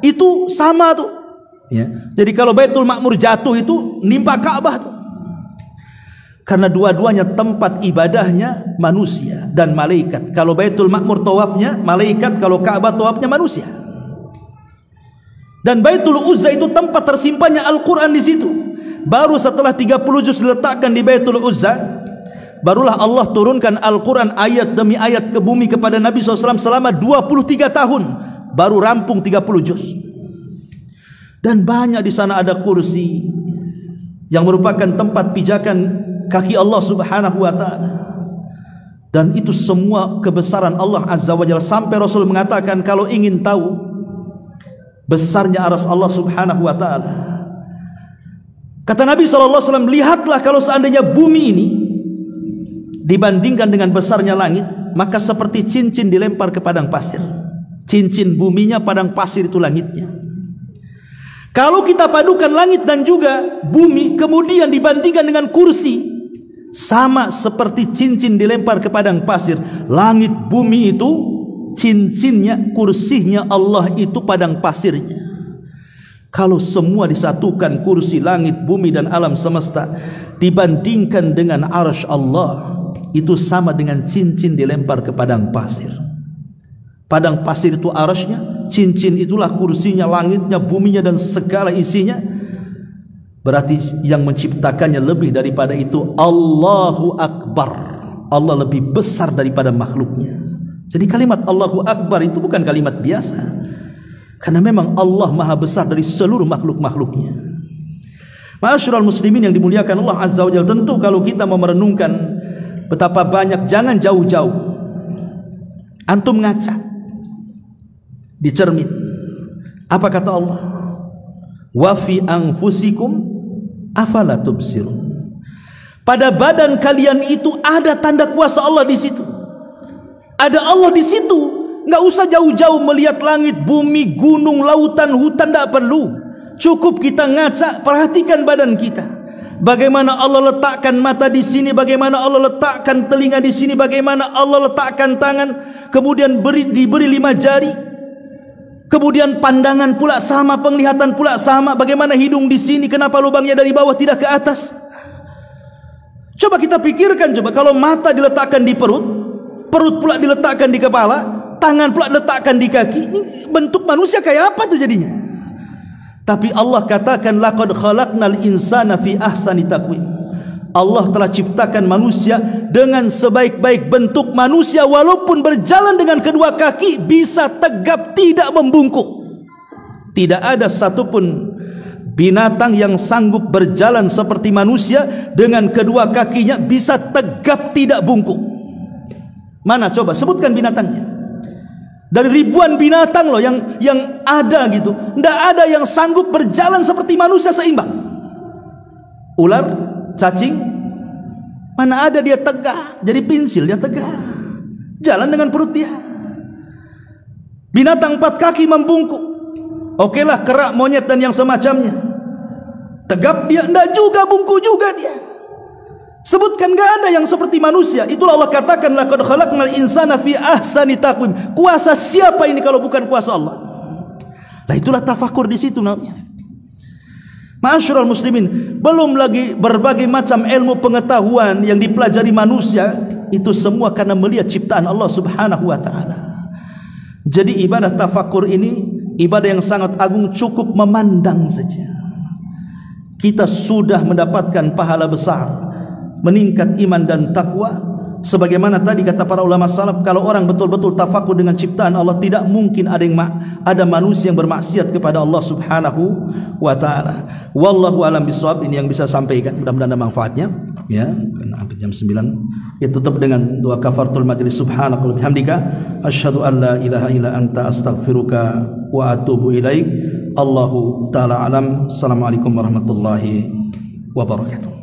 Itu sama tuh. Ya. Jadi kalau Baitul Ma'mur jatuh itu nimpa Ka'bah tuh. Karena dua-duanya tempat ibadahnya manusia dan malaikat. Kalau Baitul Ma'mur tawafnya malaikat, kalau Ka'bah tawafnya manusia. Dan Baitul Uzza itu tempat tersimpannya Al-Quran di situ. Baru setelah 30 juz diletakkan di Baitul Uzza, barulah Allah turunkan Al-Quran ayat demi ayat ke bumi kepada Nabi SAW selama 23 tahun. Baru rampung 30 juz. Dan banyak di sana ada kursi yang merupakan tempat pijakan kaki Allah Subhanahu wa taala. Dan itu semua kebesaran Allah Azza wa Jalla, sampai Rasul mengatakan kalau ingin tahu besarnya arsy Allah Subhanahu wa taala, kata Nabi SAW, lihatlah kalau seandainya bumi ini dibandingkan dengan besarnya langit, maka seperti cincin dilempar ke padang pasir. Cincin buminya, padang pasir itu langitnya. Kalau kita padukan langit dan juga bumi, kemudian dibandingkan dengan kursi, sama seperti cincin dilempar ke padang pasir. Langit bumi itu cincinnya, kursinya Allah itu padang pasirnya. Kalau semua disatukan, kursi, langit, bumi dan alam semesta, dibandingkan dengan arsy Allah, itu sama dengan cincin dilempar ke padang pasir. Padang pasir itu arsy-nya, cincin itulah kursinya, langitnya, buminya dan segala isinya. Berarti yang menciptakannya lebih daripada itu. Allahu Akbar, Allah lebih besar daripada makhluknya. Jadi kalimat Allahu Akbar itu bukan kalimat biasa, karena memang Allah maha besar dari seluruh makhluk-makhluknya. Ma'asyiral muslimin yang dimuliakan Allah Azza wa Jalla, tentu kalau kita mau merenungkan betapa banyak, jangan jauh-jauh. Antum ngaca di cermin, apa kata Allah? Wa fi anfusikum afala tubsirun. Pada badan kalian itu ada tanda kuasa Allah di situ. Ada Allah di situ. Enggak usah jauh-jauh melihat langit, bumi, gunung, lautan, hutan, tidak perlu. Cukup kita ngaca, perhatikan badan kita. Bagaimana Allah letakkan mata di sini, bagaimana Allah letakkan telinga di sini, bagaimana Allah letakkan tangan, kemudian diberi 5 jari. Kemudian pandangan pula sama, penglihatan pula sama. Bagaimana hidung di sini, kenapa lubangnya dari bawah tidak ke atas? Coba kita pikirkan, coba kalau mata diletakkan di perut, perut pula diletakkan di kepala, tangan pula diletakkan di kaki. Ini bentuk manusia kayak apa tuh jadinya? Tapi Allah katakan laqad khalaqnal insana fi ahsani taqwim. Allah telah ciptakan manusia dengan sebaik-baik bentuk manusia, walaupun berjalan dengan kedua kaki bisa tegap, tidak membungkuk. Tidak ada satupun binatang yang sanggup berjalan seperti manusia dengan kedua kakinya bisa tegap, tidak bungkuk. Mana coba sebutkan binatangnya? Dari ribuan binatang loh yang ada gitu, tidak ada yang sanggup berjalan seperti manusia seimbang. Ular, cacing, mana ada dia tegak, jadi pensil dia tegak, jalan dengan perut dia. Binatang 4 kaki membungkuk, okelah kerak, monyet dan yang semacamnya, tegap dia, enggak juga, bungkuk juga dia. Sebutkan, enggak ada yang seperti manusia. Itulah Allah katakan laqad khalaqnal insana fi ahsani taqwim. Kuasa siapa ini kalau bukan kuasa Allah? Nah itulah tafakur di situ namanya. Ma'asyiral muslimin, belum lagi berbagai macam ilmu pengetahuan yang dipelajari manusia, itu semua karena melihat ciptaan Allah Subhanahu wa taala. Jadi ibadah tafakur ini ibadah yang sangat agung, cukup memandang saja. Kita sudah mendapatkan pahala besar, meningkat iman dan takwa. Sebagaimana tadi kata para ulama salaf, kalau orang betul-betul tafakur dengan ciptaan Allah, tidak mungkin ada manusia yang bermaksiat kepada Allah Subhanahu wa taala. Wallahu alam bisawab. Ini yang bisa sampaikan, mudah-mudahan ada manfaatnya ya. Karena hampir jam 9. Ya, tutup dengan doa kafaratul majlis. Subhanakallahumma bihamdika asyhadu an la ilaha illa anta astaghfiruka wa atubu ilaik. Allahu taala alam. Assalamualaikum warahmatullahi wabarakatuh.